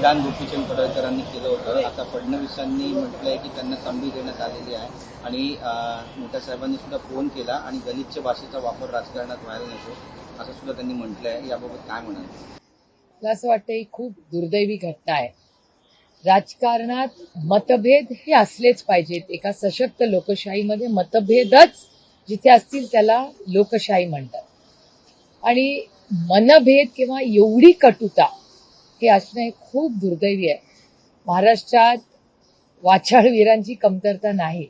विधान गोपीचंद पडळकरांनी केलं होतं. आता फडणवीसांनी म्हटलंय की त्यांना संधी देण्यात आलेली आहे आणि मोठ्या साहेबांनी सुद्धा फोन केला आणि दलितच्या भाषेचा वापर राजकारणात व्हायला नको असं सुद्धा त्यांनी म्हटलंय. याबाबत काय म्हणाल? मला असं वाटतं ही खूप दुर्दैवी घटना आहे. राजकारणात मतभेद हे असलेच पाहिजेत. एका सशक्त लोकशाहीमध्ये मतभेदच जिथे असतील त्याला लोकशाही म्हणतात. आणि मनभेद किंवा एवढी कटुता हे असणं हे खूप दुर्दैवी आहे. महाराष्ट्रात वाचाळवीरांची कमतरता नाही,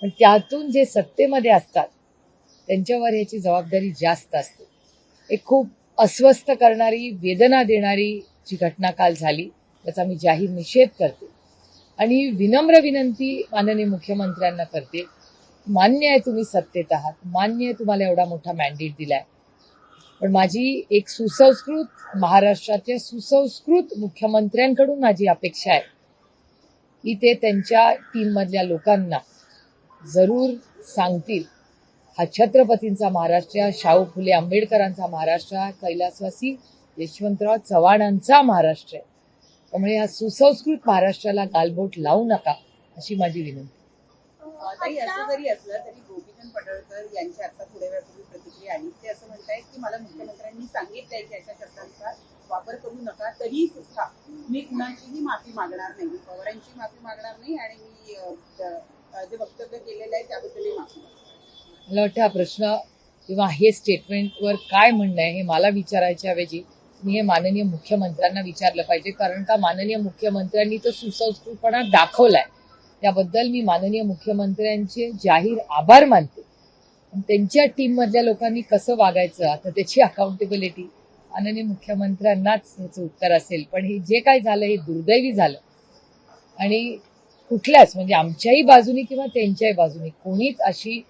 पण त्यातून जे सत्तेमध्ये असतात त्यांच्यावर याची जबाबदारी जास्त असते. एक खूप अस्वस्थ करणारी, वेदना देणारी जी घटना काल झाली त्याचा मी जाहीर निषेध करते आणि विनम्र विनंती माननीय मुख्यमंत्र्यांना करते. मान्य आहे तुम्ही सत्तेत आहात, मान्य आहे तुम्हाला एवढा मोठा मॅन्डेट दिलाय, पण माझी एक सुसंस्कृत महाराष्ट्राच्या सुसंस्कृत मुख्यमंत्र्यांकडून माझी अपेक्षा आहे की ते त्यांच्या टीममधल्या लोकांना जरूर सांगतील हा छत्रपतींचा महाराष्ट्र आहे, शाहू फुले आंबेडकरांचा महाराष्ट्र आहे, कैलासवासी यशवंतराव चव्हाणांचा महाराष्ट्र आहे. त्यामुळे या सुसंस्कृत महाराष्ट्राला गालबोट लावू नका अशी माझी विनंती. ताई, असं जरी असलं तरी गोपीचंद पडळकर यांची आता थोड्या वेळापूर्वी प्रतिक्रिया आली. ते असं म्हणतायत की मला मुख्यमंत्र्यांनी सांगितलंय की अशा शब्दांचा वापर करू नका, तरी सुद्धा मी कुणाचीही माफी मागणार नाही, पवारांची माफी मागणार नाही आणि मी जे वक्तव्य केलेलं आहे त्याबद्दलही माफी मागणार. मला वाटतं हा प्रश्न किंवा हे स्टेटमेंटवर काय म्हणणं आहे हे मला विचारायच्या ऐवजी मी हे माननीय मुख्यमंत्र्यांना विचारलं पाहिजे. कारण का माननीय मुख्यमंत्र्यांनी तो सुसंस्कृतपणा दाखवलाय, त्याबद्दल मी माननीय मुख्यमंत्र्यांचे जाहीर आभार मानते. त्यांच्या टीममधल्या लोकांनी कसं वागायचं आता त्याची अकाउंटेबिलिटी माननीय मुख्यमंत्र्यांनाच याचं उत्तर असेल. पण हे जे काय झालं हे दुर्दैवी झालं आणि कुठल्याच म्हणजे आमच्याही बाजूनी किंवा त्यांच्याही बाजूनी कोणीच अशी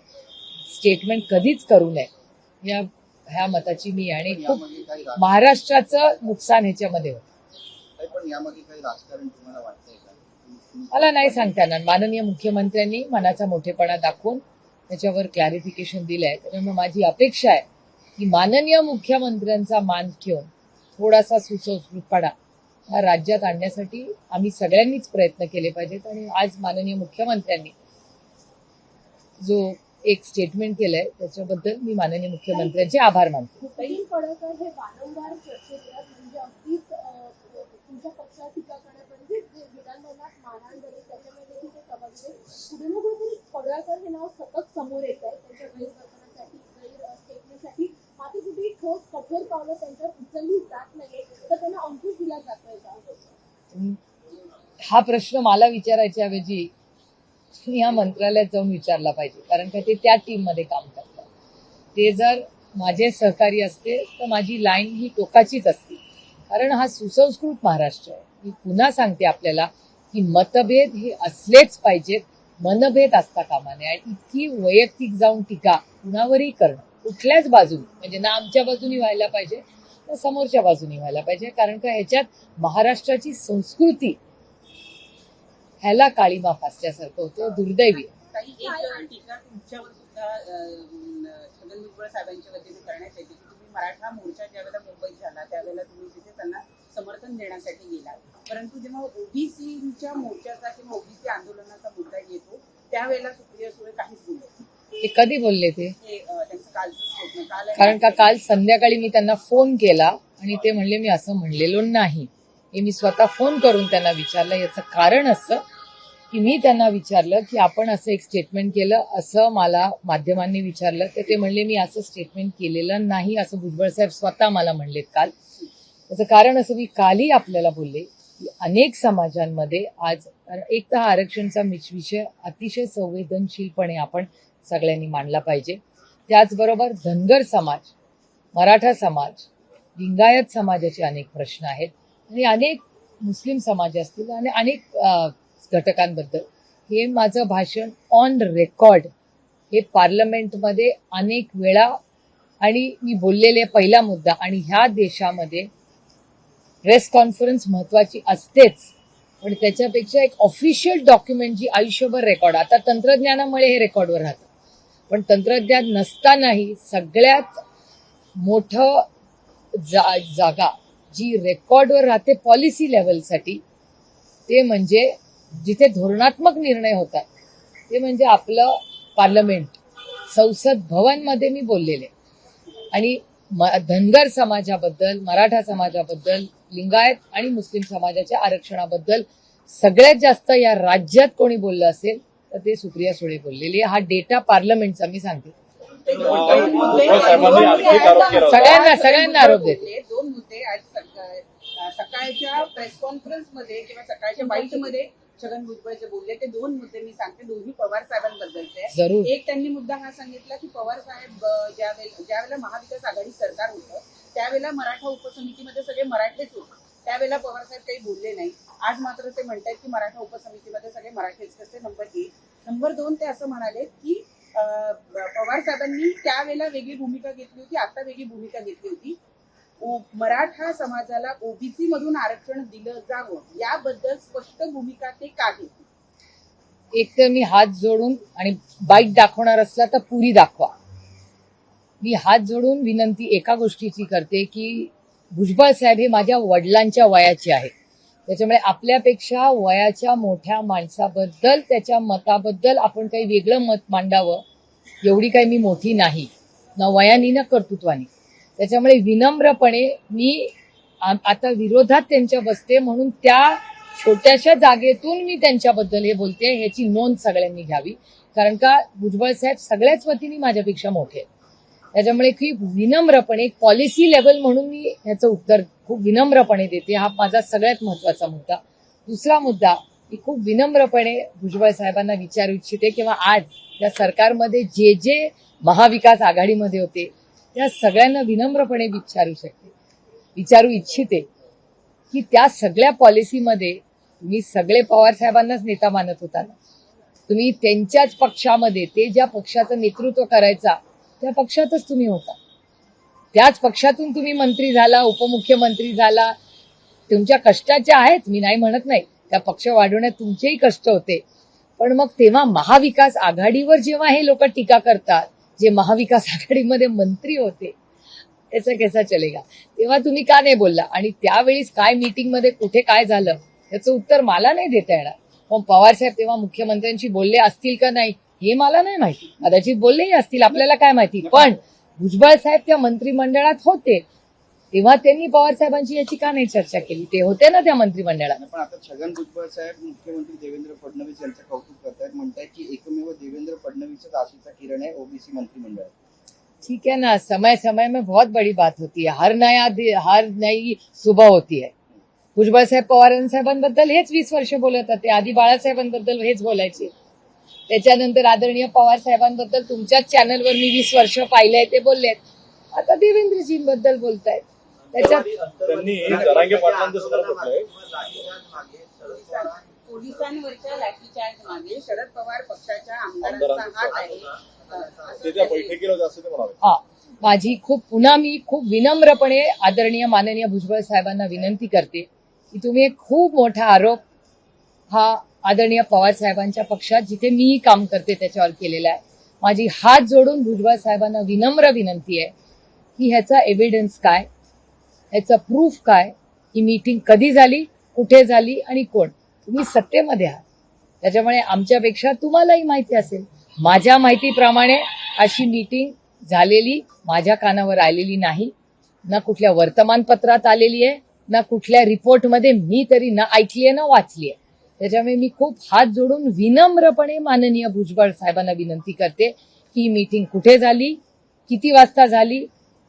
स्टेटमेंट कधीच करू नये ह्या मताची मी आणि खूप महाराष्ट्राचं नुकसान ह्याच्यामध्ये होतं. पण यामध्ये काही राजकारण तुम्हाला वाटतंय का? मला नाही सांगता येणार. माननीय मुख्यमंत्र्यांनी मनाचा मोठेपणा दाखवून त्याच्यावर क्लॅरिफिकेशन दिलंय. त्यामुळे माझी अपेक्षा आहे की माननीय मुख्यमंत्र्यांचा मान ठेवून थोडासा सुसंस्कृतपणा हा राज्यात आणण्यासाठी आम्ही सगळ्यांनीच प्रयत्न केले पाहिजेत. आणि आज माननीय मुख्यमंत्र्यांनी जो एक स्टेटमेंट केलंय त्याच्याबद्दल मी माननीय मुख्यमंत्र्यांचे आभार मानतो. पडळकर हे वारंवार चर्चेत येतात, म्हणजे अगदीच तुमच्या पक्षात टीका करण्यापर्यंत जे विधानभवनात मारहाण झाली त्याच्यामध्ये ते सभागृह कुठे ना कुठेतरी पडळकर हे नाव सतत समोर येत आहे. त्यांच्या गैरवर्तनासाठी, गैर स्टेटमेंटसाठी मात्र कुठेही ठोस कठोर पावलं त्यांच्यावर उचलली जात नाही, तर त्यांना अंकुश दिला जातोय का? हा प्रश्न मला विचारायच्या ऐवजी या मंत्रालयात जाऊन विचारला पाहिजे. कारण का ते त्या टीममध्ये काम करतात. ते जर माझे सहकारी असते तर माझी लाईन ही टोकाचीच असती. कारण हा सुसंस्कृत महाराष्ट्र आहे. मी पुन्हा सांगते आपल्याला की मतभेद हे असलेच पाहिजेत, मनभेद असता कामा नये. आणि इतकी वैयक्तिक जाऊन टीका कुणावरही करणं कुठल्याच बाजूनी म्हणजे ना आमच्या बाजूनी व्हायला पाहिजे ना समोरच्या बाजूनी व्हायला पाहिजे. कारण का ह्याच्यात महाराष्ट्राची संस्कृती ह्याला काळीमा फासल्यासारखं होतं. दुर्दैवी. काही एक टीका तुमच्यावर सुद्धा छगन भुजबळ साहेबांच्या वतीने करण्यात येते की तुम्ही मराठा मोर्चा ज्यावेळेला मुंबईत झाला त्यावेळेला तुम्ही तिथे त्यांना समर्थन देण्यासाठी गेलात, परंतु जेव्हा ओबीसीच्या मोर्चाचा किंवा ओबीसी आंदोलनाचा मुद्दा येतो त्यावेळेला सुप्रिया सुळे काहीच बोलत नाही. ते कधी बोलले ते? त्यांचं काल कारण का काल संध्याकाळी मी त्यांना फोन केला आणि ते म्हणले मी असं म्हणलेलो नाही. हे मी स्वतः फोन करून त्यांना विचारलं. याचं कारण असं की मी त्यांना विचारलं की आपण असं एक स्टेटमेंट केलं असं मला माध्यमांनी विचारलं, तर ते म्हणले मी असं स्टेटमेंट केलेलं नाही असं भुजबळ साहेब स्वतः मला म्हणलेत काल. त्याचं कारण असं मी कालही आपल्याला बोलले की अनेक समाजांमध्ये आज एक तर हा आरक्षणचा विषय अतिशय संवेदनशीलपणे आपण सगळ्यांनी मांडला पाहिजे. त्याचबरोबर धनगर समाज, मराठा समाज, लिंगायत समाजाचे अनेक प्रश्न आहेत आणि अनेक मुस्लिम समाज असतील आणि अनेक घटकांबद्दल हे माझं भाषण ऑन रेकॉर्ड हे पार्लमेंटमध्ये अनेक वेळा आणि मी बोललेले पहिला मुद्दा. आणि ह्या देशामध्ये प्रेस कॉन्फरन्स महत्वाची असतेच, पण त्याच्यापेक्षा एक ऑफिशियल डॉक्युमेंट जी आयुष्यभर रेकॉर्ड. आता तंत्रज्ञानामुळे हे रेकॉर्डवर राहतं, पण तंत्रज्ञान नसतानाही सगळ्यात मोठं जागा जी रेकॉर्डवर राहते पॉलिसी लेवलसाठी, ते म्हणजे जिथे धोरणात्मक निर्णय होतात, ते म्हणजे आपलं पार्लमेंट, संसद भवनमध्ये मी बोललेले. आणि धनगर समाजाबद्दल, मराठा समाजाबद्दल, लिंगायत आणि मुस्लिम समाजाच्या आरक्षणाबद्दल सगळ्यात जास्त या राज्यात कोणी बोललं असेल तर ते सुप्रिया सुळे बोललेली. हा डेटा पार्लमेंटचा मी सांगते. सगळ्यांना आरोप देते. दोन मुद्दे आज सकाळच्या प्रेस कॉन्फरन्स मध्ये किंवा सकाळच्या बाईटमध्ये छगन भुजबळचे बोलले. ते दोन मुद्दे मी सांगते, दोन्ही पवार साहेबांबद्दलचे. जरूर. एक, त्यांनी मुद्दा हा सांगितला की पवार साहेब ज्यावेळेला महाविकास आघाडी सरकार होतं त्यावेळेला मराठा उपसमितीमध्ये सगळे मराठेच होते. त्यावेळेला पवार साहेब काही बोलले नाही. आज मात्र ते म्हणतात की मराठा उपसमितीमध्ये सगळे मराठेच कसे. नंबर 1. नंबर 2, ते असं म्हणाले की पवार साहेबांनी त्यावेळेला वेगळी भूमिका घेतली होती, आता वेगळी भूमिका घेतली होती. मराठा समाजाला ओबीसी मधून आरक्षण दिलं जावं याबद्दल स्पष्ट भूमिका ते का घेतली? एक तर मी हात जोडून, आणि बाईट दाखवणार असला तर पुरी दाखवा, मी हात जोडून विनंती एका गोष्टीची करते की भुजबळ साहेब हे माझ्या वडिलांच्या वयाचे आहेत. त्याच्यामुळे आपल्यापेक्षा वयाच्या मोठ्या माणसाबद्दल, त्याच्या मताबद्दल आपण काही वेगळं मत मांडावं एवढी काही मी मोठी नाही, ना वयानी ना कर्तृत्वानी. त्याच्यामुळे विनम्रपणे मी आता विरोधात त्यांच्या बसते, म्हणून त्या छोट्याशा जागेतून मी त्यांच्याबद्दल हे बोलते, ह्याची नोंद सगळ्यांनी घ्यावी. कारण का भुजबळ साहेब सगळ्याच वतीने माझ्यापेक्षा मोठे आहेत. त्याच्यामुळे खूप विनम्रपणे, पॉलिसी लेवल म्हणून मी ह्याचं उत्तर खूप विनम्रपणे देते. हा माझा सगळ्यात महत्वाचा मुद्दा. दुसरा मुद्दा, मी खूप विनम्रपणे भुजबळ साहेबांना विचारू इच्छिते किंवा आज या सरकारमध्ये जे जे महाविकास आघाडीमध्ये होते त्या सगळ्यांना विनम्रपणे विचारू इच्छिते की त्या सगळ्या पॉलिसीमध्ये तुम्ही सगळे पवार साहेबांनाच नेता मानत होता ना. तुम्ही त्यांच्याच पक्षामध्ये, ते ज्या पक्षाचं नेतृत्व करायचा त्या पक्षातच तुम्ही होता. त्याच पक्षातून तुम्ही मंत्री झाला, उपमुख्यमंत्री झाला. तुमच्या कष्टाच्या आहेत, मी नाही म्हणत नाही, त्या पक्ष वाढवण्यात तुमचेही कष्ट होते. पण मग तेव्हा महाविकास आघाडीवर जेव्हा हे लोक टीका करतात, जे महाविकास आघाडीमध्ये मंत्री होते, याचा कैसा चलेगा, तेव्हा तुम्ही का नाही बोलला? आणि त्यावेळीस काय मीटिंगमध्ये कुठे काय झालं याचं उत्तर मला नाही देता येणार. पण पवार साहेब तेव्हा मुख्यमंत्र्यांशी बोलले असतील का नाही हे मला नाही माहिती, कदाचित बोललेही असतील, आपल्याला काय माहिती. पण भुजबळ साहेब त्या मंत्रिमंडळात होते तेव्हा त्यांनी पवार साहेबांची याची का नाही चर्चा केली? ते होते ना त्या मंत्रिमंडळात. पण आता छगन भुजबळ साहेब मुख्यमंत्री देवेंद्र फडणवीस यांचं कौतुक करतायत, म्हणतायत की एकमेव देवेंद्र फडणवीसच आशीचा किरण आहे ओबीसी मंत्रिमंडळ. ठीक है ना, समय समय में बहुत बड़ी बात होती है, हर नई सुबह होती है. भुजबळ साहेब पवार साहेबांबद्दल हेच 20 वर्ष बोलत होते, आधी बाळासाहेबांबद्दल हेच बोलायचे, त्याच्यानंतर आदरणीय पवार साहेबांबद्दल तुमच्याच चॅनलवर मी 20 वर्ष पाहिलंय ते बोललेत, आता देवेंद्रजींबद्दल बोलतायत. त्याच्यात पोलिसांवरच्या लाठीचार्ज मागे शरद पवार पक्षाच्या आमदारांचा हात आहे मी खूप विनम्रपणे आदरणीय माननीय भुजबळ साहेबांना विनंती करते की तुम्ही एक खूप मोठा आरोप हा आदरणीय पवार साहेबांच्या पक्षात जिथे मी काम करते त्याच्यावर केलेला आहे. माझी हात जोडून भुजबळ साहेबांना विनम्र विनंती आहे की ह्याचा एव्हिडन्स काय, ह्याचा प्रूफ काय, ही मीटिंग कधी झाली, कुठे झाली आणि कोण. तुम्ही सत्तेमध्ये आहात, त्याच्यामुळे आमच्यापेक्षा तुम्हालाही माहिती असेल. माझ्या माहितीप्रमाणे अशी मीटिंग झालेली माझ्या कानावर आलेली नाही, ना कुठल्या वर्तमानपत्रात आलेली आहे, ना कुठल्या रिपोर्टमध्ये मी तरी ना ऐकली आहे ना वाचली आहे. त्याच्यामुळे मी खूप हात जोडून विनम्रपणे माननीय भुजबळ साहेबांना विनंती करते की ही मीटिंग कुठे झाली, किती वाजता झाली,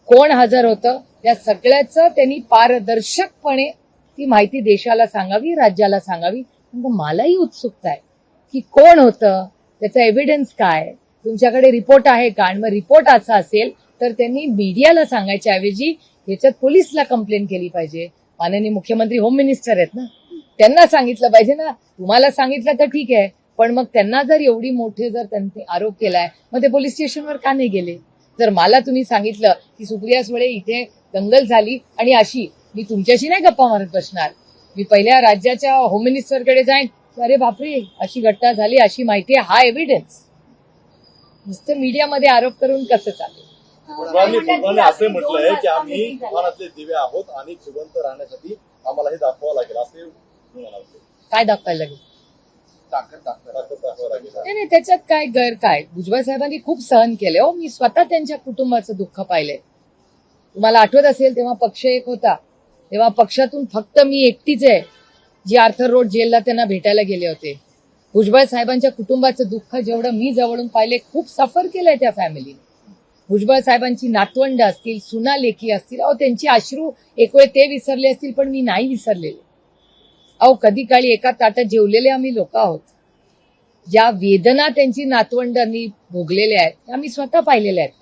कोण हजर होतं, त्या सगळ्याचं त्यांनी पारदर्शकपणे ती माहिती देशाला सांगावी, राज्याला सांगावी. मलाही उत्सुकता आहे की कोण होतं, त्याचा एव्हिडन्स काय, तुमच्याकडे रिपोर्ट आहे का. आणि मग रिपोर्ट असा असेल तर त्यांनी मीडियाला सांगायच्या ऐवजी याच्यात पोलिसला कंप्लेंट केली पाहिजे. माननीय मुख्यमंत्री होम मिनिस्टर आहेत ना, त्यांना सांगितलं पाहिजे ना. तुम्हाला सांगितलं तर ठीक आहे, पण मग त्यांना जर एवढी मोठे जर त्यांनी आरोप केलाय मग ते पोलीस स्टेशनवर का नाही गेले? जर मला तुम्ही सांगितलं की सुप्रिया सुळे इथे दंगल झाली आणि अशी, मी तुमच्याशी नाही गप्पा मारत बसणार, मी पहिल्या राज्याच्या होम मिनिस्टरकडे जाईन, अरे बापरे अशी घटना झाली, अशी माहिती आहे, हा एव्हिडन्स. नुसतं मीडियामध्ये आरोप करून कसं चालेल. भुजबळांनी असे म्हटलंय की आम्ही मनातले दिवे आहोत आणि जिवंत राहण्यासाठी आम्हाला हे दाखवावं लागेल असे म्हणाले. काय दाखवायला लागेल? ताकद दाखवायला. ताकद दाखवावं लागेल. नाही, त्याच्यात काय गैर काय? भुजबळ साहेबांनी खूप सहन केले हो. मी स्वतः त्यांच्या कुटुंबाचं दुःख पाहिलंय. तुम्हाला आठवत असेल तेव्हा पक्ष एक होता, तेव्हा पक्षातून फक्त मी एकटीच आहे जी आर्थर रोड जेलला त्यांना भेटायला गेले होते. भुजबळ साहेबांच्या कुटुंबाचं दुःख जेवढं मी जवळून पाहिले, खूप सफर केलंय त्या फॅमिलीने. भुजबळ साहेबांची नातवंड असतील, सुना लेकी असतील, अहो त्यांची अश्रू एक वेळ ते विसरले असतील, पण मी नाही विसरलेले. अहो कधी काळी एका ताटात जेवलेले आम्ही लोक आहोत. ज्या वेदना त्यांची नातवंडांनी भोगलेल्या आहेत त्या मी स्वतः पाहिलेल्या आहेत.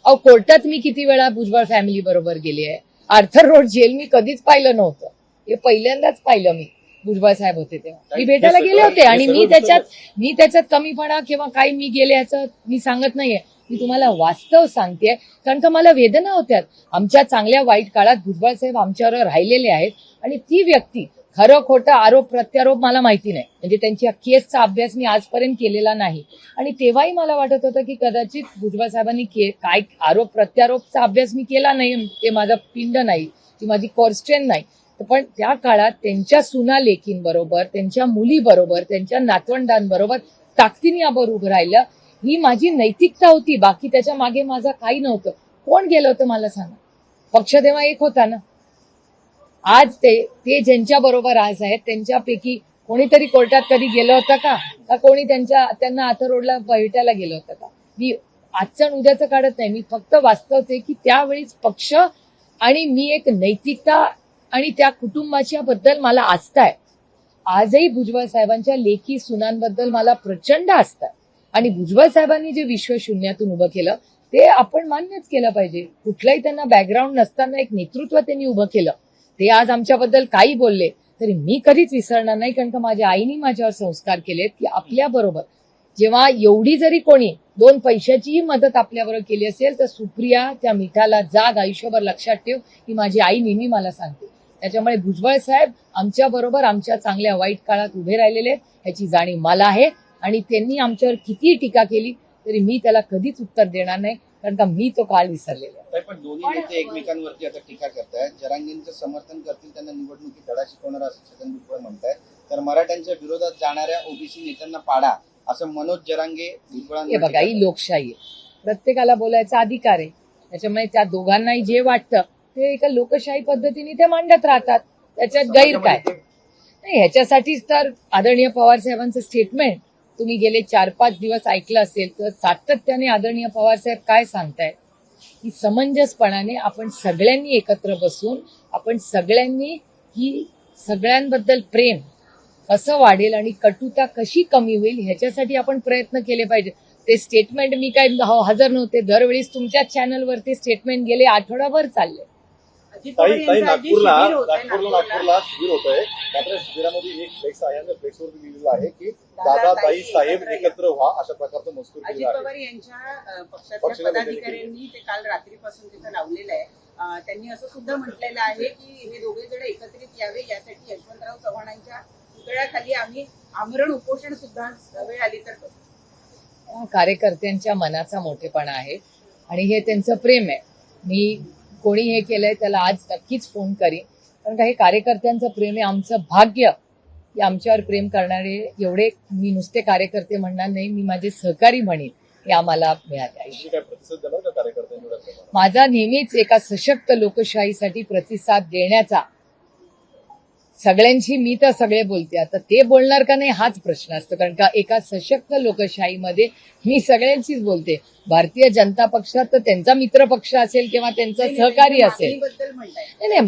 अहो कोर्टात मी किती वेळा भुजबळ फॅमिली बरोबर गेली आहे. आर्थर रोड जेल मी कधीच पाहिलं नव्हतं, हे पहिल्यांदाच पाहिलं मी. भुजबळ साहेब होते तेव्हा मी भेटायला गेले होते आणि मी त्याच्यात कमीपणा किंवा काही मी गेले याचं मी सांगत नाहीये. मी तुम्हाला वास्तव सांगते, कारण का मला वेदना होत्या. आमच्या चांगल्या वाईट काळात भुजबळ साहेब आमच्यावर राहिलेले आहेत आणि ती व्यक्ती खरं खोटं आरोप प्रत्यारोप मला माहिती नाही, म्हणजे त्यांची केसचा अभ्यास मी आजपर्यंत केलेला नाही. आणि तेव्हाही मला वाटत होतं की कदाचित भुजबळ साहेबांनी काय आरोप प्रत्यारोपचा अभ्यास मी केला नाही, ते माझा पिंड नाही, ती माझी कॉर्स्ट्रेन नाही. पण त्या काळात त्यांच्या सुना लेकींबरोबर, त्यांच्या मुलीबरोबर, त्यांच्या नातवंडांबरोबर ताकदीने यावर उभं राहिलं, ही माझी नैतिकता होती. बाकी त्याच्या मागे माझं काही नव्हतं. कोण गेलं होतं मला सांगा? पक्ष तेव्हा एक होता ना. आज ते ज्यांच्या बरोबर आज आहेत त्यांच्यापैकी कोणीतरी कोर्टात कधी गेलं होतं का कोणी त्यांना आर्थर रोडला भेटायला गेलं होतं का? मी आजचं उद्याचं काढत नाही, मी फक्त वास्तवते की त्यावेळीच पक्ष आणि मी एक नैतिकता आणि त्या कुटुंबाच्या बद्दल मला आस्था आहे. आजही भुजबळ साहेबांच्या लेकी सुनांबद्दल मला प्रचंड आस्था आहे. आणि भुजबळ साहेबांनी जे विश्व शून्यातून उभं केलं ते आपण मान्यच केलं पाहिजे. कुठलंही त्यांना बॅकग्राऊंड नसताना एक नेतृत्व त्यांनी उभं केलं. ते आज आमच्याबद्दल काही बोलले तरी मी कधीच विसरणार नाही, कारण का माझ्या आईने माझ्यावर संस्कार केलेत की आपल्या बरोबर जेव्हा एवढी जरी कोणी 2 पैशाचीही मदत आपल्याबरोबर केली असेल तर सुप्रिया त्या मिठाला जाग आयुष्यभर लक्षात ठेव, ही माझी आई नेहमी मला सांगते. त्याच्यामुळे भुजबळ साहेब आमच्या बरोबर आमच्या चांगल्या वाईट काळात उभे राहिलेले आहेत, ह्याची जाणीव मला आहे. आणि त्यांनी आमच्यावर कितीही टीका केली तरी मी त्याला कधीच उत्तर देणार नाही, कारण का मी तो काळ विसरलेला आहे. पण दोन्ही नेते एकमेकांवरती आता टीका करतायत. जरांगेंचं समर्थन करतील त्यांना निवडणुकीत धडा शिकवणार असं छगन भुजबळ म्हणतायत, तर मराठ्यांच्या विरोधात जाणाऱ्या ओबीसी नेत्यांना पाडा असं मनोज जरांगे भुजबळांना. हे बघा, ही लोकशाही आहे, प्रत्येकाला बोलायचा अधिकार आहे. त्याच्यामुळे त्या दोघांनाही जे वाटतं ते एका लोकशाही पद्धतीने ते मांडत राहतात, त्याच्यात गैर काय नाही. ह्याच्यासाठीच तर आदरणीय पवार साहेबांचं स्टेटमेंट तुम्ही गेले 4-5 दिवस ऐकलं असेल तर सातत्याने आदरणीय पवार साहेब काय सांगतायत की समंजसपणाने आपण सगळ्यांनी एकत्र बसून आपण सगळ्यांनी ही सगळ्यांबद्दल प्रेम कसं वाढेल आणि कटुता कशी कमी होईल ह्याच्यासाठी आपण प्रयत्न केले पाहिजे. ते स्टेटमेंट मी काय हजर नव्हते, दरवेळीस तुमच्याच चॅनलवरती स्टेटमेंट गेले आठवडाभर चालले. ताई नागपूरला शिबिर होत आहे, मात्र शिबिरामध्ये एक फ्लेक्स आहे आणि फ्लेक्सवरती लिहिलेलं आहे की दादाताई साहेब एकत्र व्हा, अशा प्रकारचा मजकूर अजित केलेला पवार आहे. यांच्या पक्षाच्या पदाधिकाऱ्यांनी ते काल रात्रीपासून तिथं लावलेलं आहे. त्यांनी असं सुद्धा म्हटलेलं आहे की हे दोघे जण एकत्रित यावे यासाठी यशवंतराव चव्हाणांच्या पुतळ्याखाली आम्ही आमरण उपोषण सुद्धा वेळ आली तर करू. कार्यकर्त्यांच्या मनाचा मोठेपणा आहे आणि हे त्यांचं प्रेम आहे. मी कोणी हे केलंय त्याला आज नक्कीच फोन करीन, कारण का हे कार्यकर्त्यांचं प्रेम आहे. आमचं भाग्य की आमच्यावर प्रेम करणारे एवढे, मी नुसते कार्यकर्ते म्हणणार नाही, मी माझे सहकारी म्हणेन, हे आम्हाला मिळाले आहे. काय प्रतिसाद देणार का कार्यकर्त्यांनी? माझा नेहमीच एका सशक्त लोकशाहीसाठी प्रतिसाद देण्याचा, सगळ्यांशी मी तर सगळे बोलते, आता ते बोलणार का नाही हाच प्रश्न असतो, कारण का एका सशक्त लोकशाहीमध्ये मी सगळ्यांशीच बोलते. भारतीय जनता पक्षात तर त्यांचा मित्र पक्ष असेल किंवा त्यांचा सहकारी असेल. नाही,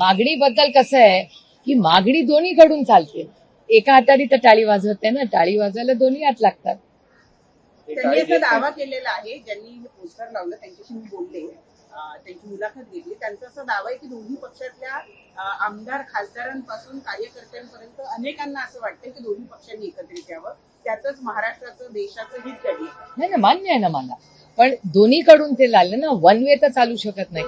मागणीबद्दल कसं आहे की मागणी दोन्हीकडून चालते. एका हाताने तर टाळी वाजवत नाही ना, टाळी वाजवायला दोन्ही हात लागतात. त्यांनी असा दावा केलेला आहे, ज्यांनी हे पोस्टर लावलं त्यांच्याशी मी बोलले, त्यांची मुलाखत घेतली. त्यांचा असा दावा आहे की दोन्ही पक्षातल्या आमदार खासदारांपासून कार्यकर्त्यांपर्यंत अनेकांना असं वाटतं की दोन्ही पक्षांनी एकत्रित यावं, त्यातच महाराष्ट्राचं देशाचं हित घडलं. नाही ना, मान्य आहे ना मला, पण दोन्हीकडून ते लागलं ना, वन वे तर चालू शकत नाही.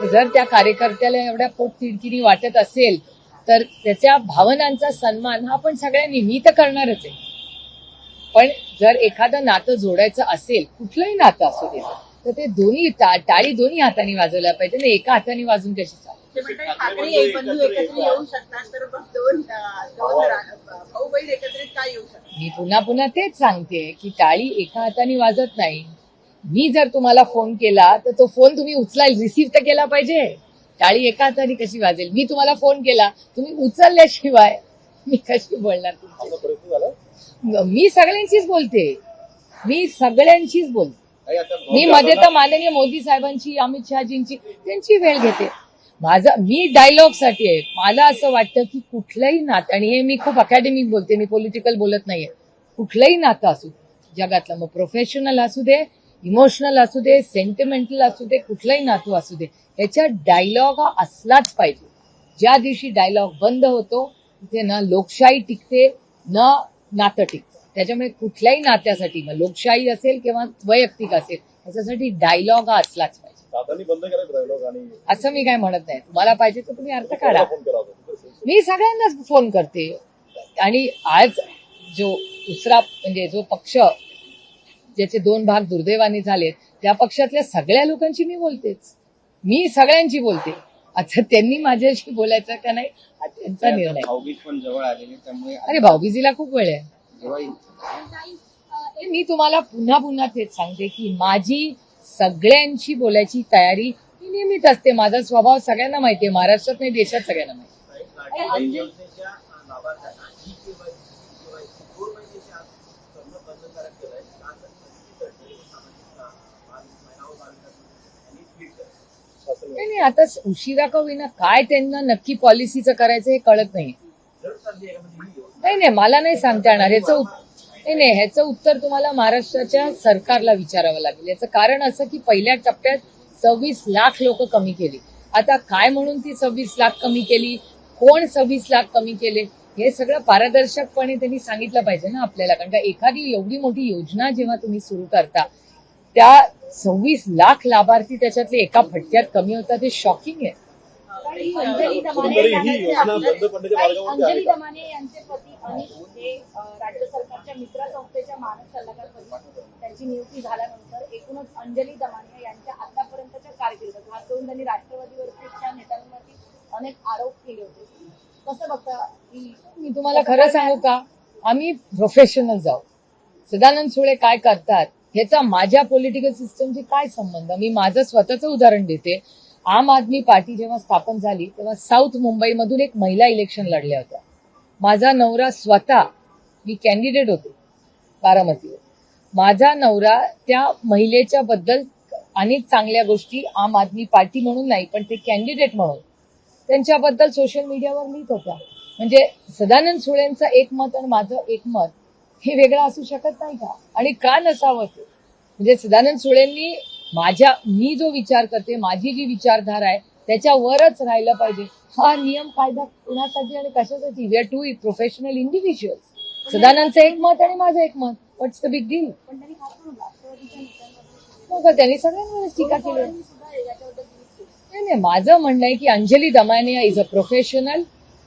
जर त्या कार्यकर्त्याला एवढ्या पोटतिडकीने वाटत असेल तर त्याच्या भावनांचा सन्मान हा आपण सगळ्यांनी, मी तर करणारच आहे. पण जर एखादं नातं जोडायचं असेल, कुठलंही नातं असू दे, तर ते दोन्ही टाळी दोन्ही हाताने वाजवल्या पाहिजे ना, एका हाताने वाजून कशी चालेल. ते म्हणतात ठाकरे बंधू एकत्र येऊ शकतात तर मग दोन भाऊ बहीण एकत्रित काय येऊ शकतात? मी पुन्हा पुन्हा तेच सांगते की टाळी एका हाताने वाजत नाही. मी जर तुम्हाला फोन केला तर तो फोन तुम्ही उचलाल, रिसीव्ह तर केला पाहिजे. टाळी एका हाताने कशी वाजेल? मी तुम्हाला फोन केला, तुम्ही उचलल्याशिवाय मी कशी बोलणार तुमची? असा प्रयत्न झाला. मी सगळ्यांशीच बोलते, ताई, आता मी मध्ये तर माननीय मोदी साहेबांची, अमित शहाजींची त्यांची वेळ घेते. मी डायलॉग साठी आहे. मला असं वाटतं की कुठलंही नातं, आणि हे मी खूप अकॅडमिक बोलते, मी पॉलिटिकल बोलत नाहीये, कुठलंही नातं असू जगातलं, मग प्रोफेशनल असू दे, इमोशनल असू दे, सेंटिमेंटल असू दे, कुठलंही नातं असू दे, याच्यात डायलॉग हा असलाच पाहिजे. ज्या दिवशी डायलॉग बंद होतो तिथे ना लोकशाही टिकते ना नातं टिकतं. त्याच्यामुळे कुठल्याही नात्यासाठी, मग लोकशाही असेल किंवा वैयक्तिक असेल, त्याच्यासाठी डायलॉग हा असलाच पाहिजे. दादांनी बंद केलं डायलॉग आणि असं मी काय म्हणत नाही. तुम्हाला पाहिजे तर तुम्ही अर्थ काढा. फोन केला होता. मी सगळ्यांनाच फोन करते. आणि आज जो दुसरा म्हणजे जो पक्ष ज्याचे 2 भाग दुर्दैवाने झालेत, त्या पक्षातल्या सगळ्या लोकांची मी बोलतेच. मी सगळ्यांची बोलते. आता त्यांनी माझ्याशी बोलायचं का नाही हा त्यांचा निर्णय. भाऊबीज पण जवळ आलेली, त्यामुळे अरे भाऊबीजीला खूप वेळ आहे. जेव्हा मी तुम्हाला पुन्हा पुन्हा तेच सांगते की माझी सगळ्यांशी बोलायची तयारी ही नेहमीच असते. माझा स्वभाव सगळ्यांना माहिती आहे, महाराष्ट्रात नाही देशात सगळ्यांना माहिती आहे. नाही नाही, आता उशिरा का होईना काय त्यांना नक्की पॉलिसीचं करायचं हे कळत नाही. नाही नाही, मला नाही सांगता येणार. ह्याचं उत्तर तुम्हाला महाराष्ट्राच्या सरकारला विचारावं लागेल. याचं कारण असं की पहिल्या टप्प्यात 26 लाख लोक कमी केली. आता काय म्हणून ती 26 लाख कमी केली, कोण 26 लाख कमी केले, हे सगळं पारदर्शकपणे त्यांनी सांगितलं पाहिजे ना आपल्याला. कारण का एखादी एवढी मोठी योजना जेव्हा तुम्ही सुरू करता, त्या 26 लाख लाभार्थी त्याच्यातले एका फटक्यात कमी होतात, हे शॉकिंग आहे. अंजली दमाने कुठेतरी ही योजना बंद पडण्याच्या मार्गावरती आहे अंजली का? दमाने यांचे पती अनिल हे राज्य सरकारच्या मित्र संस्थेच्या मानद सल्लागारपदी त्यांची नियुक्ती झाल्यानंतर एकूणच अंजली दमाने यांच्या आतापर्यंतच्या कारकिर्दीत खास करून त्यांनी राष्ट्रवादीवरती नेत्यांवरती अनेक आरोप केले होते. कसं बघता? मी तुम्हाला खरं सांगू का, आम्ही प्रोफेशनल जाऊ. सदानंद सुळे काय करतात ह्याचा माझ्या पॉलिटिकल सिस्टमशी काय संबंध? मी माझं स्वतःचं उदाहरण देते. आम आदमी पार्टी जेव्हा स्थापन झाली तेव्हा साऊथ मुंबईमधून एक महिला इलेक्शन लढल्या होत्या. माझा नवरा स्वतः, मी कॅन्डिडेट होते बारामतीवर, माझा नवरा त्या महिलेच्या बद्दल अनेक चांगल्या गोष्टी आम आदमी पार्टी म्हणून नाही पण ते कॅन्डिडेट म्हणून त्यांच्याबद्दल सोशल मीडियावर लिहित होत्या. म्हणजे सदानंद सुळेंचं एक मत आणि माझं एक मत हे वेगळं असू शकत नाही का? आणि का नसावं ते? म्हणजे सदानंद सुळेंनी मी जो विचार करते, माझी जी विचारधारा आहे त्याच्यावरच राहिलं पाहिजे. हा नियम कायदा कुणासाठी आणि कशासाठी? We are two professional individuals. सदानंदचं एक मत आणि माझं एक मत, व्हॉट्स द बिग डील? पण त्यांनी खास करून राष्ट्रवादीच्या नेत्यांवरती मग त्यांनी सगळ्यांवरच टीका केली. सुद्धा याच्याबद्दल नाही, माझं म्हणणं आहे की Anjali Damania is a professional,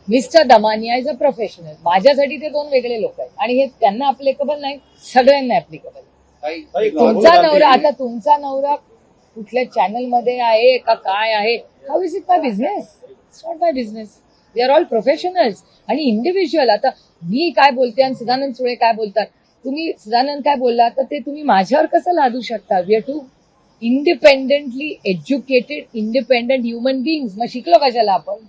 mister Damania is a professional. माझ्यासाठी ते 2 वेगळे लोक आहेत आणि हे त्यांना अप्लिकेबल नाही, सगळ्यांना अप्लिकेबल. ताई, तुमचा नवरा, आता तुमचा नवरा कुठल्या चॅनल मध्ये आहे का काय आहे, how is it my business? It's not my business. We are all professionals आणि इंडिव्हिज्युअल. आता मी काय बोलते आणि सदानंद सुळे काय बोलतात, तुम्ही सदानंद काय बोलला तर ते तुम्ही माझ्यावर कसं लादू शकता? We are two independently educated, independent human beings. मग शिकलो कशाला आपण?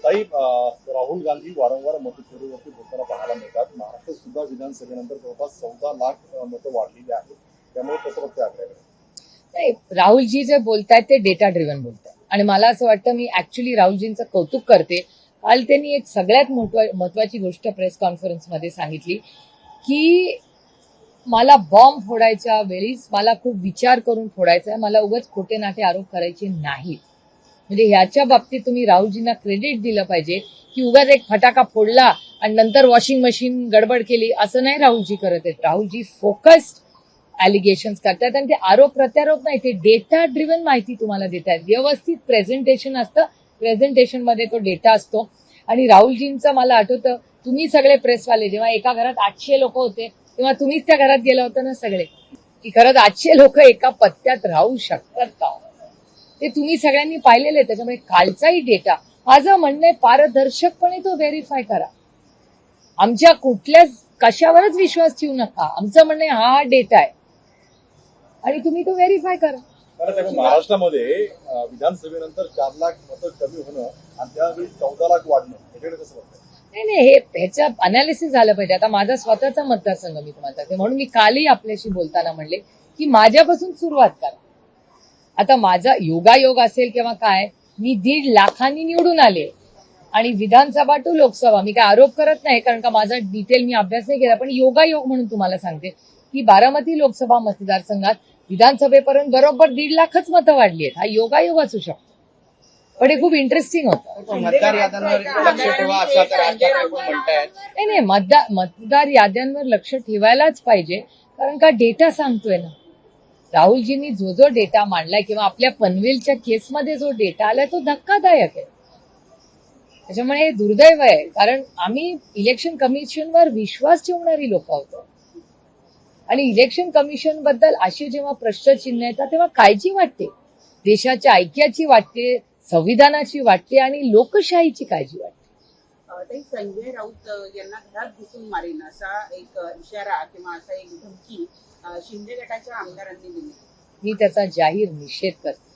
ताई, राहुल गांधी वारंवार मतपेढीवरती बोलताना पाहायला मिळतात. महाराष्ट्रात सुद्धा विधानसभेनंतर जवळपास 14 लाख मतं वाढलेली आहेत. त्यामुळे कसं बघते आपल्याकडे? नाही, राहुलजी जे बोलतायत ते डेटा ड्रिव्हन बोलतायत आणि मला असं वाटतं, मी ऍक्च्युली राहुलजींचं कौतुक करते. काल त्यांनी एक सगळ्यात महत्वाची गोष्ट प्रेस कॉन्फरन्समध्ये सांगितली की मला बॉम्ब फोडायच्या वेळीच मला खूप विचार करून फोडायचा आहे, मला उगाच खोटे नाटे आरोप करायचे नाहीत. म्हणजे ह्याच्या बाबतीत तुम्ही राहुलजींना क्रेडिट दिलं पाहिजे की उगाच एक फटाका फोडला आणि नंतर वॉशिंग मशीन गडबड केली, असं नाही राहुलजी करत आहेत. राहुलजी फोकस्ड ॲलिगेशन्स करतात आणि ते आरोप प्रत्यारोप नाही, ते डेटा ड्रिव्हन माहिती तुम्हाला देत आहेत. व्यवस्थित प्रेझेंटेशन असतं, प्रेझेंटेशनमध्ये तो डेटा असतो. आणि राहुलजींचं मला आठवतं, तुम्ही सगळे प्रेसवाले जेव्हा एका घरात 800 लोक होते तेव्हा तुम्हीच त्या घरात गेला होता ना सगळे. की खरंच आजचे लोक एका पत्त्यात राहू शकतात का, ते तुम्ही सगळ्यांनी पाहिलेलं आहे. त्याच्यामुळे कालचाही डेटा, माझं म्हणणं आहे पारदर्शकपणे तो व्हेरीफाय करा. आमच्या कुठल्याच कशावरच विश्वास ठेवू नका. आमचं म्हणणं आहे हा डेटा आहे आणि तुम्ही तो व्हेरीफाय करा. कारण त्यामुळे महाराष्ट्रामध्ये विधानसभेनंतर 4 लाख मतं कमी होणं आणि त्यावेळी 14 लाख वाढणं याच्याकडे कसं बघताय? नाही हे ह्याचं अनालिसिस झालं पाहिजे. आता माझा स्वतःचा मतदारसंघ मी तुम्हाला सांगते, म्हणून मी कालही आपल्याशी बोलताना म्हणले की माझ्यापासून सुरुवात करा. आता माझा योगायोग असेल किंवा काय, मी 1.5 लाखांनी निवडून आले आणि विधानसभा टू लोकसभा, मी काय आरोप करत नाही कारण का माझा डिटेल मी अभ्यास नाही केला, पण योगायोग म्हणून तुम्हाला सांगते की बारामती लोकसभा मतदारसंघात विधानसभेपर्यंत बरोबर 1.5 लाखच मतं वाढली आहेत. हा योगायोग असू शकतो, पण हे खूप इंटरेस्टिंग होतं. मतदार याद्यांवर लक्ष ठेवा असं तर राज ठाकरे पण म्हणतायत. नाही मतदार याद्यांवर लक्ष ठेवायलाच पाहिजे, कारण का डेटा सांगतोय ना. राहुलजींनी जो डेटा मांडलाय किंवा आपल्या पनवेलच्या केसमध्ये जो डेटा आलाय तो धक्कादायक आहे. त्याच्यामुळे हे दुर्दैव आहे, कारण आम्ही इलेक्शन कमिशनवर विश्वास ठेवणारी लोक होतो आणि इलेक्शन कमिशन बद्दल असे जेव्हा प्रश्नचिन्ह येतात तेव्हा काळजी वाटते. देशाच्या ऐक्याची वाटते, संविधानाची वाटते आणि लोकशाहीची काळजी वाटते. ताई, संजय राऊत यांना घरात घुसून मारेन असा एक इशारा किंवा असा एक धमकी शिंदे गटाच्या आमदारांनी दिली. मी त्याचा जाहीर निषेध करते.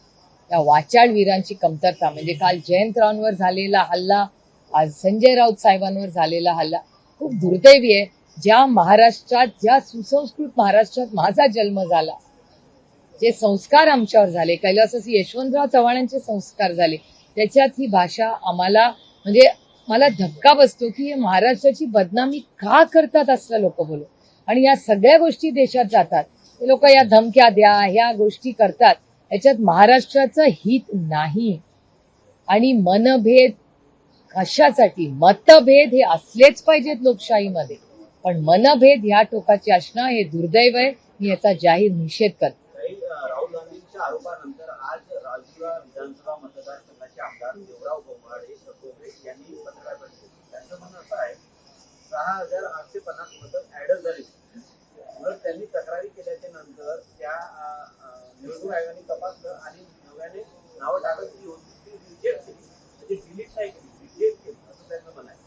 त्या वाचाळ वीरांची कमतरता, म्हणजे काल जयंतरावांवर झालेला हल्ला, आज संजय राऊत साहेबांवर झालेला हल्ला खूप दुर्दैवी आहे. ज्या महाराष्ट्रात, ज्या सुसंस्कृत महाराष्ट्रात माझा जन्म झाला, जे संस्कार आमच्यावर झाले, कैलासवासी यशवंतराव चव्हाणांचे संस्कार झाले, त्याच्यात ही भाषा आम्हाला, म्हणजे मला धक्का बसतो की हे महाराष्ट्राची बदनामी का करतात असं लोक बोलू. आणि या सगळ्या गोष्टी देशात जातात, ते लोक या धमक्या द्या, ह्या गोष्टी करतात, याच्यात महाराष्ट्राचं हित नाही. आणि मनभेद कशासाठी, मतभेद हे असलेच पाहिजेत लोकशाहीमध्ये, पण मनभेद ह्या टोकाचे असणं हे दुर्दैव आहे. मी याचा जाहीर निषेध करते. राहुल गांधींच्या आरोपानंतर आज राजूरा विधानसभा मतदारसंघाचे आमदार देवराव बोम्हाडे यांनी पत्रकार परिषद, त्यांचं म्हणणं असं आहे 6,850 मतं ऍड झाली. मग त्यांनी तक्रारी केल्याच्या नंतर त्या निवडणूक आयोगाने तपासलं आणि नव्याने नावं टाकत ती होती ती रिजेक्ट केली, म्हणजे डिलीट नाही केली, रिजेक्ट केली असं त्यांचं म्हणणं आहे.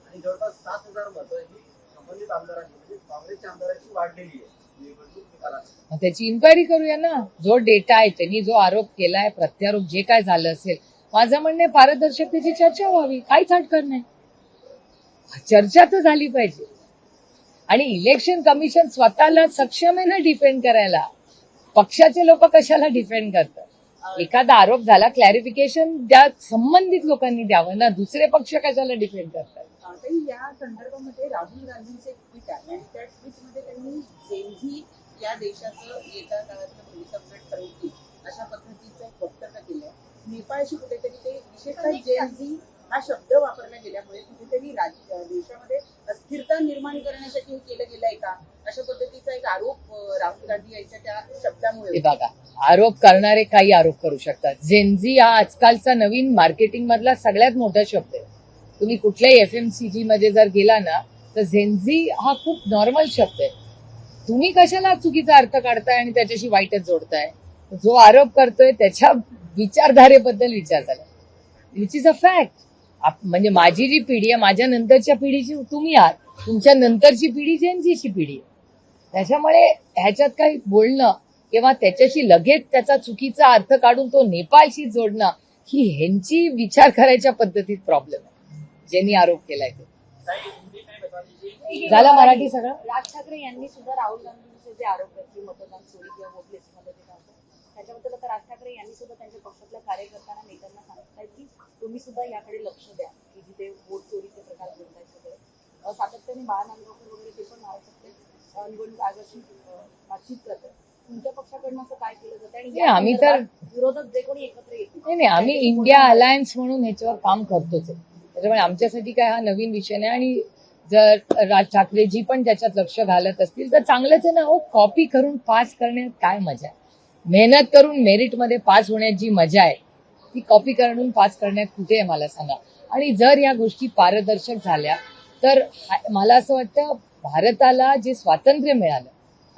आणि जवळपास 7,000 मतं ही संबंधित आमदारांनी, म्हणजे काँग्रेसच्या आमदारांची वाढलेली आहे निवडणूक निकालात. त्याची इन्क्वायरी करूया ना. जो डेटा आहे, त्यांनी जो आरोप केलाय, प्रत्यारोप जे काय झालं असेल, माझं म्हणणं आहे पारदर्शकतेची चर्चा व्हावी, काहीच हटकत नाही. चर्चा तर झाली पाहिजे. आणि इलेक्शन कमिशन स्वतःला सक्षम आहे ना डिफेंड करायला. पक्षाचे लोक कशाला डिफेंड करतात? एखादा आरोप झाला, क्लॅरिफिकेशन द्या, संबंधित लोकांनी द्यावं ना, दुसरे पक्ष कशाला डिफेंड करतात? या संदर्भामध्ये राहुल गांधींचे एक ट्विट आहे आणि त्या ट्विटमध्ये त्यांनी जेनझी या देशाचं येत्या काळातलं भवितव्य ठरवतील अशा पद्धतीचं एक वक्तव्य केलंय. नेपाळशी कुठेतरी ते विशेषतः जेनझी हा शब्द वापरला गेल्यामुळे कुठेतरी देशामध्ये अस्थिरता निर्माण करण्यासाठी हे केलं गेलंय का, अशा पद्धतीचा एक आरोप राहुल गांधी यांच्या त्या शब्दामुळे. बघा, आरोप करणारे काही आरोप करू शकतात. जेनझी हा आजकालचा नवीन मार्केटिंग मधला सगळ्यात मोठा शब्द आहे. तुम्ही कुठल्याही FMCG मध्ये जर गेला ना, तर झेनझी हा खूप नॉर्मल शब्द आहे. तुम्ही कशाला चुकीचा अर्थ काढताय आणि त्याच्याशी वाईटच जोडताय? जो आरोप करतोय त्याच्या विचारधारेबद्दल विचार झाला, विच इज अ फॅक्ट. म्हणजे माझी जी पिढी आहे, माझ्या नंतरच्या पिढीची तुम्ही आहात, तुमच्या नंतरची पिढी जेनझीची पिढी आहे. त्याच्यामुळे ह्याच्यात काही बोलणं किंवा त्याच्याशी लगेच त्याचा चुकीचा अर्थ काढून तो नेपाळशी जोडणं, ही ह्यांची विचार करायच्या पद्धतीत प्रॉब्लेम आहे, ज्यांनी आरोप केलाय तो. झाला मराठी सगळं. राज ठाकरे यांनी सुद्धा राहुल गांधींचे जे आरोप आहेत की मतदान चोरी किंवा वोट लिस्टमध्ये ते नव्हतं, त्याच्याबद्दल आता राज ठाकरे यांनी सुद्धा त्यांच्या पक्षातल्या कार्यकर्त्यांना, नेत्यांना सांगतायत की तुम्ही सुद्धा याकडे लक्ष द्या की जिथे वोट चोरीचे प्रकार घडतायत वगैरे. सातत्याने बाळा नांदगावकर वगैरे ते पण महाराष्ट्रातले निवडणूक आयोगाशी बातचीत करतात. तुमच्या पक्षाकडनं असं काय केलं जातं आणि आम्ही तर विरोधक जे कोणी एकत्र येतील? नाही, आम्ही इंडिया अलायन्स म्हणून ह्याच्यावर काम करतोच आहे. त्याच्यामुळे आमच्यासाठी काय हा नवीन विषय नाही. आणि जर राज ठाकरेजी पण त्याच्यात लक्ष घालत असतील तर चांगलंच आहे ना. हो, कॉपी करून पास करण्यात काय मजा आहे? मेहनत करून मेरिटमध्ये पास होण्यात जी मजा आहे ती कॉपी करून पास करण्यात कुठे आहे मला सांगा. आणि जर या गोष्टी पारदर्शक झाल्या तर मला असं वाटतं भारताला जे स्वातंत्र्य मिळालं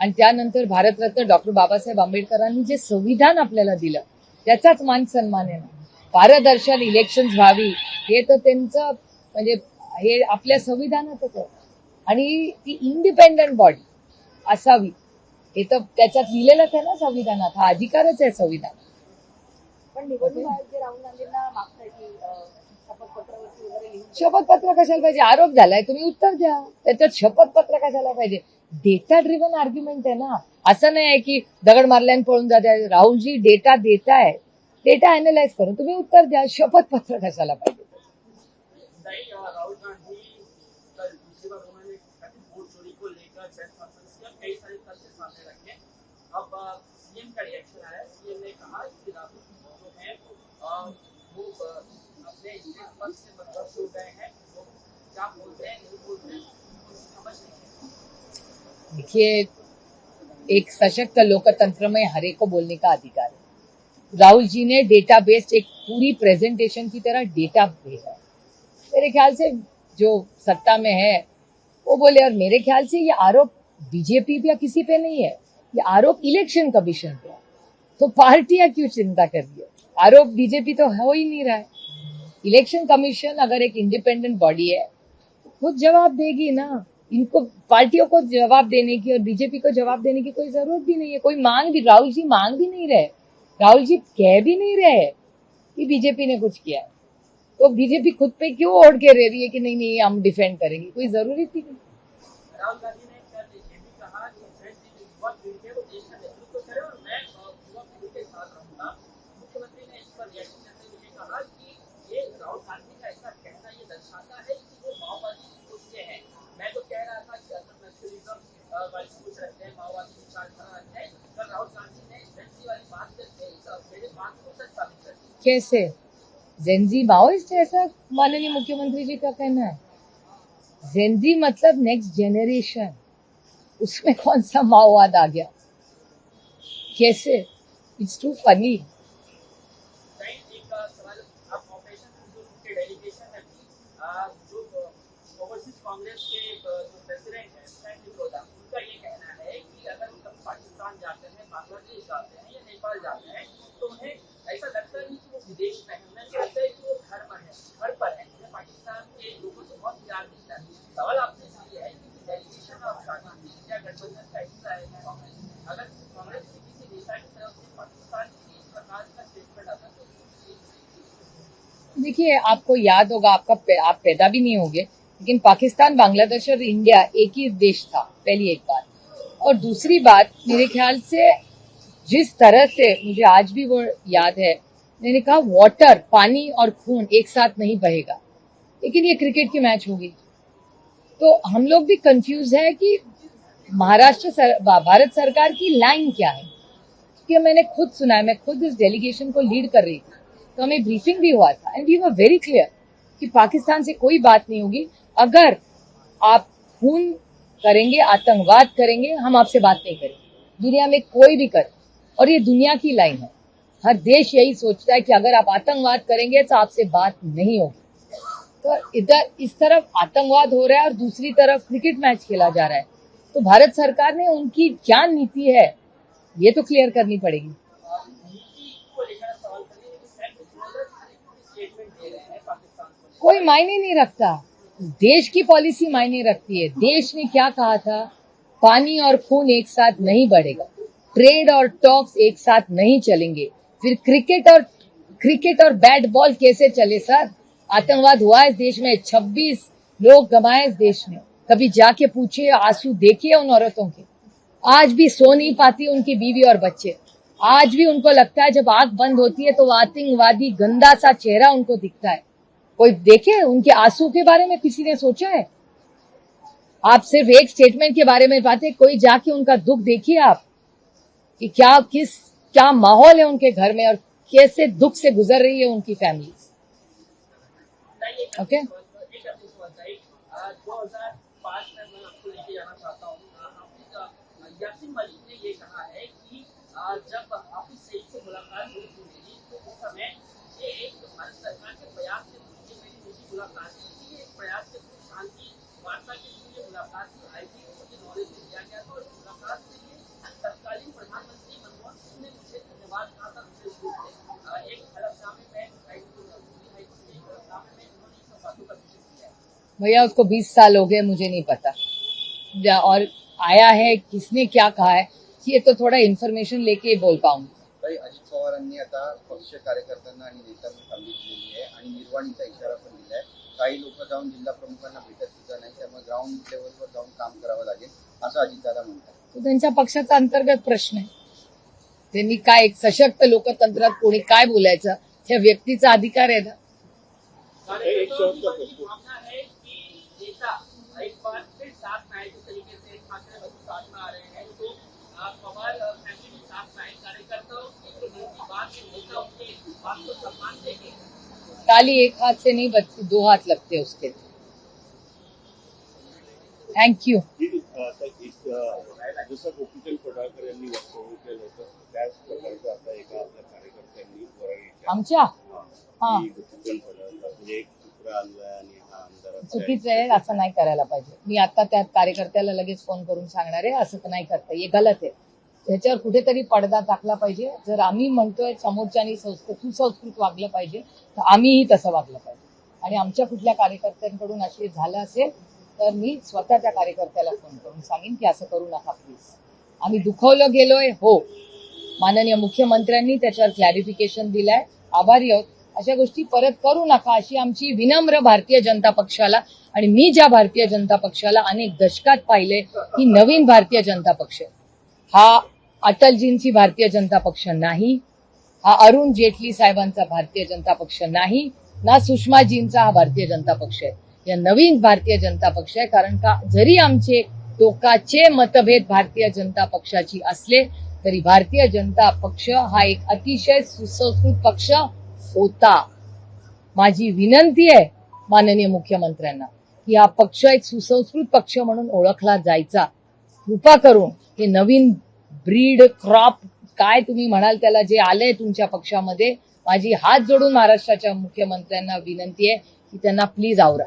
आणि त्यानंतर भारतरत्न डॉक्टर बाबासाहेब आंबेडकरांनी जे संविधान आपल्याला दिलं त्याचाच मान सन्मान आहे ना. पारदर्शन इलेक्शन्स व्हावी हे तर त्यांचं म्हणजे हे आपल्या संविधानातच आहे. आणि ती इंडिपेंडंट बॉडी असावी हे तर त्याच्यात लिहिलेलंच आहे ना संविधानात. हा अधिकारच आहे संविधानात. पण निवडणूक आयोग जे राहुल गांधींना मागताय की शपथपत्रावरती वगैरे लिहून शपथपत्र कशाला पाहिजे? आरोप झालाय, तुम्ही उत्तर द्या. त्याच्यात शपथपत्र कशाला पाहिजे? डेटा ड्रिव्हन आर्ग्युमेंट आहे ना. असं नाही आहे की दगड मारल्याने पळून जाते. राहुलजी डेटा देताय, डेटा अॅनालाइज करून तुम्ही उत्तर द्या. शपथपत्र कशाला पाहिजे? राहुल गांधी कल दूसरी बार उन्होंने वोट चोरी को लेकर प्रेस कॉन्फ्रेंस किया, कई सारे तथ्य सामने रखे। अब सीएम का रिएक्शन आया। सीएम ने कहा कि राहुल जो है वो अपने पद से बदमाश हो गए हैं, वो क्या बोलते हैं नहीं बोलते हैं कुछ समझ नहीं। देखिए, एक सशक्त लोकतंत्र में हर एक को बोलने का अधिकार है। राहुल जी ने डेटा बेस्ड एक पूरी प्रेजेंटेशन की तरह डेटा भेजा है। मेरे ख्याल से जो सत्ता में है वो बोले, और मेरे ख्याल से ये आरोप बीजेपी या किसी पे नहीं है, ये आरोप इलेक्शन कमीशन पे है। तो पार्टियां क्यों चिंता कर रही है? आरोप बीजेपी तो हो ही नहीं रहा है। इलेक्शन कमीशन अगर एक इंडिपेंडेंट बॉडी है तो खुद जवाब देगी ना। इनको पार्टियों को जवाब देने की और बीजेपी को जवाब देने की कोई जरूरत भी नहीं है। कोई मांग भी, राहुल जी मांग भी नहीं रहे, राहुल जी कह भी नहीं रहे कि बीजेपी ने कुछ किया है। तो बीजेपी खुद पे क्यों ओढ़ के रह रही है कि नहीं नहीं हम डिफेंड करेंगे? कोई जरूरी थी नहीं। राहुल गांधी ने कल ये भी कहा कि युवा पीढ़ी है वो देश का नेतृत्व करे और मैं युवा पीढ़ी के साथ रहूंगा। मुख्यमंत्री ने इस पर रिएक्शन देते हुए कहा कि ये राहुल गांधी का ऐसा कहना ये दर्शाता है कि वो माओवादी सोच के हैं। मैं तो कह रहा था कि अगर नक्सलिज्म वाली सोच रखते हैं, माओवादी विचारधारा रखते हैं, तो राहुल गांधी ने जेंजी वाली बात करके मेरे बात को सच साबित कर दिया। कैसे जेंजी माओइस्ट है, ऐसा माननीय मुख्यमंत्री जी का कहना है? जेंजी मतलब नेक्स्ट जनरेशन, उसमें कौन सा माओवाद आ गया? कैसे? It's to funny. एक सवाल, अब ऑपरेशन सिंदूर के डेलीगेशन में भी जो ओवरसीज कांग्रेस के जो प्रेसिडेंट हैं सैम लिब्रोदा, उनका ये कहना है कि अगर वो कभी पाकिस्तान जाते हैं, बांग्लादेश जाते हैं या नेपाल जाते हैं तो उन्हें ऐसा लगता नहीं कि वो विदेश में है, उन्हें लगता है कि वो घर पर है। उन्हें पाकिस्तान के लोगों से बहुत प्यार मिलता है। सवाल आपसे इसलिए है कि डेलीगेशन ऑफ इंडिया गठबंधन का हिस्सा है कांग्रेस, अगर कांग्रेस के किसी नेता की तरफ से पाकिस्तान की इस प्रकार का स्टेटमेंट आता है तो देखिए, आपको याद होगा, आप पैदा भी नहीं होंगे, लेकिन पाकिस्तान, बांग्लादेश और इंडिया एक ही देश था, पहली एक बात। और दूसरी बात, मेरे ख्याल से जिस तरह से, मुझे आज भी वो याद है, मैंने कहा वाटर, पानी और खून एक साथ नहीं बहेगा, लेकिन ये क्रिकेट की मैच होगी। तो हम लोग भी कंफ्यूज है कि भारत सरकार की लाइन क्या है, क्योंकि मैंने खुद सुना है, मैं खुद इस डेलीगेशन को लीड कर रही थी, तो हमें ब्रीफिंग भी हुआ था and we were very clear कि पाकिस्तान से कोई बात नहीं होगी। अगर आप खून करेंगे, आतंकवाद करेंगे, हम आपसे बात नहीं करेंगे। दुनिया में कोई भी करे, और ये दुनिया की लाइन है। हर देश यही सोचता है कि अगर आप आतंकवाद करेंगे तो आपसे बात नहीं होगी। तो इधर इस तरफ आतंकवाद हो रहा है और दूसरी तरफ क्रिकेट मैच खेला जा रहा है। तो भारत सरकार ने उनकी क्या नीति है ये तो क्लियर करनी पड़ेगी। कोई मायने नहीं रखता, देश की पॉलिसी मायने रखती है। देश ने क्या कहा था? पानी और खून एक साथ नहीं बढ़ेगा, ट्रेड और टॉक्स एक साथ नहीं चलेंगे। फिर क्रिकेट और बैट बॉल कैसे चले सर? आतंकवाद हुआ है इस देश में, 26 लोग गंवाए इस देश में। कभी जाके पूछिए, आंसू देखिए उन औरतों के। आज भी सो नहीं पाती उनकी बीवी और बच्चे। आज भी उनको लगता है जब आंख बंद होती है तो आतंकवादी गंदा सा चेहरा उनको दिखता है। कोई देखे उनके आंसू के बारे में किसी ने सोचा है? आप सिर्फ एक स्टेटमेंट के बारे में बातें, कोई जाके उनका दुख देखिए आप कि क्या माहौल है उनके घर में और कैसे दुख से गुजर रही है उनकी फैमिली। ओके, 2005 में मैं आपको लेके जाना चाहता हूँ। यासीन मलिक ने ये कहा है कि जब आपकी सईद से मुलाकात हुई थी मेरी, तो उस समय ये एक भारत सरकार के प्रयास से मेरी निजी मुलाकात हुई थी। एक प्रयास से शांति वार्ता की पूरी मुलाकात में आईजी को मुझे नॉलेज दिया गया था और इस मुलाकात में ये तत्कालीन प्रधानमंत्री मनमोहन सिंह ने मुझे धन्यवाद कहा था विशेष रूप से एक हलफनामे में हलफनामे में उन्होंने इन सब बातों का जिक्र किया है। भैया उसको 20 साल हो गए, मुझे नहीं पता और आया है किसने क्या कहा है, ये तो थोड़ा इन्फॉर्मेशन लेके बोल पाऊंगी. ताई, अजित पवारांनी आता पक्ष कार्यकर्त्यांना आणि नेत्यांना संधी दिलेली आहे आणि निर्वाणीचा इशारा पण दिलाय. काही लोक जाऊन जिल्हा प्रमुखांना भेटत सुद्धा नाही, त्यामुळे ग्राउंड लेवलवर जाऊन काम करावं लागेल असं अजितदादा म्हणतात. तो त्यांच्या पक्षाचा अंतर्गत प्रश्न आहे. त्यांनी काय एक सशक्त लोकतंत्रात कोणी काय बोलायचं त्या व्यक्तीचा अधिकार आहे ना. एक शेवटचा प्रश्न. भावना है कि नेता एक बार फिर साथ में आए, जिस तरीके से ठाकरे बंधु साथ में आ रहे हैं, तो पवार फैमिली साथ में आए, कार्यकर्ताओं की जो मन की बात है, नेता उनके बात को सम्मान देंगे. ताली एक हाथ से नहीं बजती, 2 हाथ लगते उसके. थँक्यू. जसं गोपीचंद पडळकर यांनी वक्तव्य केलं होतं त्याच प्रकारचं आता एका आपल्या कार्यकर्त्यांनी वरळीच्या आमच्या हा गोपीचंद पडळकर म्हणजे एक सूत्र आणलंय आणि हा आमदार चुकीचं आहे, असं नाही करायला पाहिजे. मी आता त्या कार्यकर्त्याला लगेच फोन करून सांगणार आहे, असं तर नाही करता, हे गलत आहे. त्याच्यावर कुठेतरी पडदा टाकला पाहिजे. जर आम्ही म्हणतोय समोरच्यानी सुसंस्कृत वागलं पाहिजे तर आम्हीही तसं वागलं पाहिजे. आणि आमच्या कुठल्या कार्यकर्त्यांकडून असे झालं असेल तर मी स्वतः त्या कार्यकर्त्याला फोन करून सांगेन की असं करू नका प्लीज. आम्ही दुखावलं गेलोय, हो. माननीय मुख्यमंत्र्यांनी त्याच्यावर क्लॅरिफिकेशन दिलंय, आभारी आहोत. अशा गोष्टी परत करू नका अशी आमची विनम्र भारतीय जनता पक्षाला, आणि मी ज्या भारतीय जनता पक्षाला अनेक दशकात पाहिले ही नवीन भारतीय जनता पक्ष आहे. हा अटलजींची भारतीय जनता पक्ष नाही, हा अरुण जेटली साहेबांचा भारतीय जनता पक्ष नाही, ना सुषमाजींचा हा भारतीय जनता पक्ष आहे. या नवीन भारतीय जनता पक्ष आहे. कारण का जरी आमचे टोकाचे मतभेद भारतीय जनता पक्षाची असले तरी भारतीय जनता पक्ष हा एक अतिशय सुसंस्कृत पक्ष होता. माझी विनंती आहे माननीय मुख्यमंत्र्यांना की हा पक्ष एक सुसंस्कृत पक्ष म्हणून ओळखला जायचा. कृपा करून हे नवीन ब्रीड क्रॉप काय तुम्ही म्हणाल त्याला जे आलंय तुमच्या पक्षामध्ये, माझी हात जोडून महाराष्ट्राच्या मुख्यमंत्र्यांना विनंती आहे की त्यांना प्लीज आवरा.